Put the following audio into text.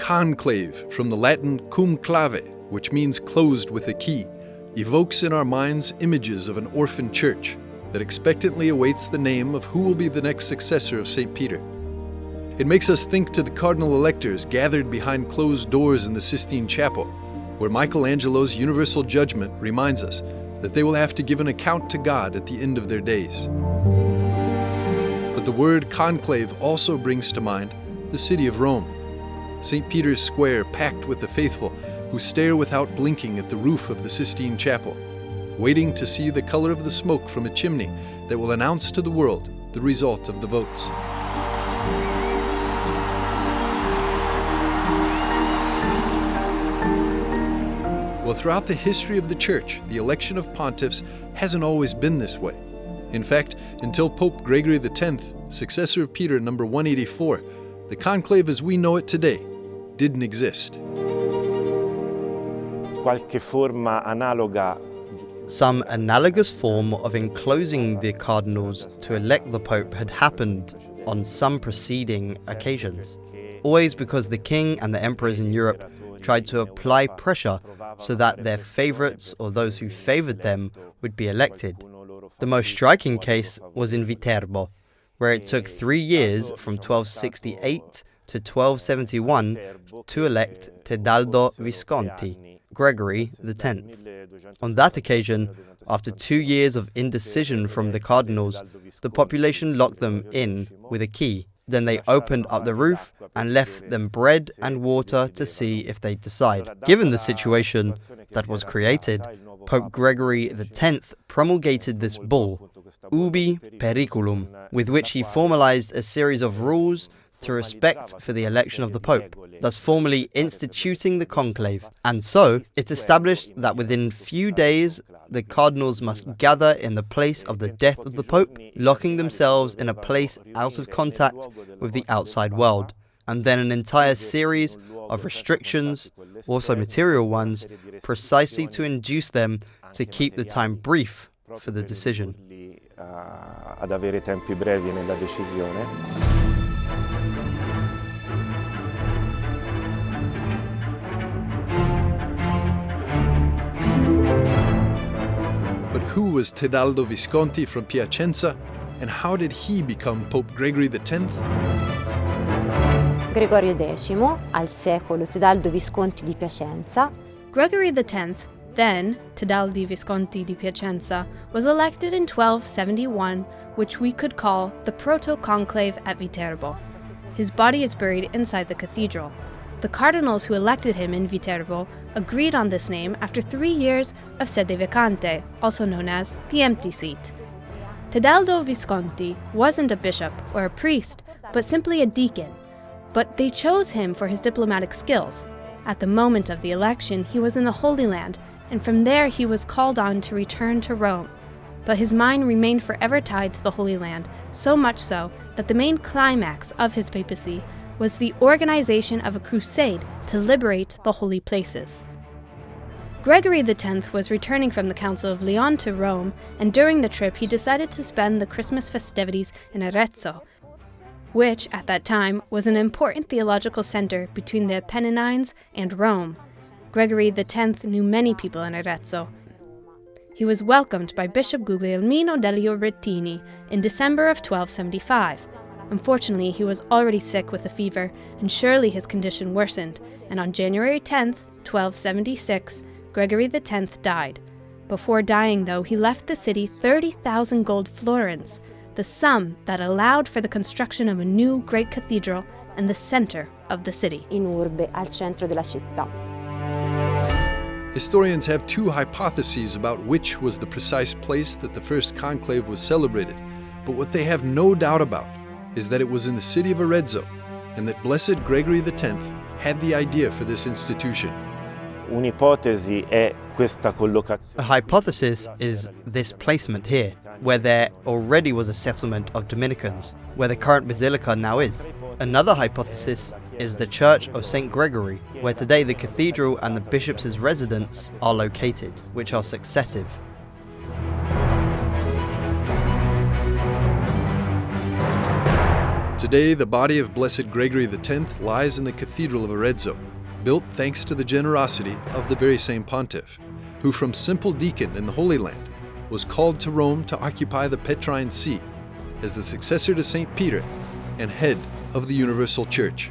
conclave, from the Latin cum clave, which means closed with a key, evokes in our minds images of an orphan church that expectantly awaits the name of who will be the next successor of St. Peter. It makes us think to the cardinal electors gathered behind closed doors in the Sistine Chapel, where Michelangelo's universal judgment reminds us that they will have to give an account to God at the end of their days. But the word conclave also brings to mind the city of Rome, St. Peter's Square packed with the faithful who stare without blinking at the roof of the Sistine Chapel, waiting to see the color of the smoke from a chimney that will announce to the world the result of the votes. Well, throughout the history of the Church, the election of pontiffs hasn't always been this way. In fact, until Pope Gregory X, successor of Peter number 184, the conclave as we know it today didn't exist. Some analogous form of enclosing the cardinals to elect the Pope had happened on some preceding occasions, always because the king and the emperors in Europe tried to apply pressure so that their favorites or those who favored them would be elected. The most striking case was in Viterbo, where it took 3 years from 1268 to 1271 to elect Tedaldo Visconti, Gregory X. On that occasion, after 2 years of indecision from the cardinals, the population locked them in with a key. Then they opened up the roof and left them bread and water to see if they'd decide. Given the situation that was created, Pope Gregory X promulgated this bull, Ubi Periculum, with which he formalized a series of rules to respect for the election of the Pope, thus formally instituting the conclave. And so, it established that within few days, the cardinals must gather in the place of the death of the Pope, locking themselves in a place out of contact with the outside world. And then an entire series of restrictions, also material ones, precisely to induce them to keep the time brief for the decision. Ad avere tempi brevi nella decisione. But who was Tedaldo Visconti from Piacenza, and how did he become Pope Gregory X? Gregorio X, al secolo Tedaldo Visconti di Piacenza. Gregory X, then Tedaldi Visconti di Piacenza, was elected in 1271, which we could call the proto-conclave at Viterbo. His body is buried inside the cathedral. The cardinals who elected him in Viterbo agreed on this name after 3 years of sede vacante, also known as the empty seat. Tedaldo Visconti wasn't a bishop or a priest, but simply a deacon. But they chose him for his diplomatic skills. At the moment of the election, he was in the Holy Land, and from there he was called on to return to Rome. But his mind remained forever tied to the Holy Land, so much so that the main climax of his papacy was the organization of a crusade to liberate the holy places. Gregory X was returning from the Council of Lyon to Rome, and during the trip he decided to spend the Christmas festivities in Arezzo, which at that time was an important theological center between the Apennines and Rome. Gregory X knew many people in Arezzo. He was welcomed by Bishop Guglielmino degli Orettini in December of 1275. Unfortunately, he was already sick with a fever, and surely his condition worsened, and on January 10, 1276, Gregory X died. Before dying, though, he left the city 30,000 gold florins, the sum that allowed for the construction of a new great cathedral in the center of the city. In urbe, al centro della città. Historians have two hypotheses about which was the precise place that the first conclave was celebrated, but what they have no doubt about is that it was in the city of Arezzo, and that Blessed Gregory X had the idea for this institution. A hypothesis is this placement here, where there already was a settlement of Dominicans, where the current basilica now is. Another hypothesis is the Church of St. Gregory, where today the cathedral and the bishop's residence are located, which are successive. To Today, the body of Blessed Gregory X lies in the Cathedral of Arezzo, built thanks to the generosity of the very same pontiff, who from simple deacon in the Holy Land was called to Rome to occupy the Petrine See as the successor to St. Peter and head of the Universal Church.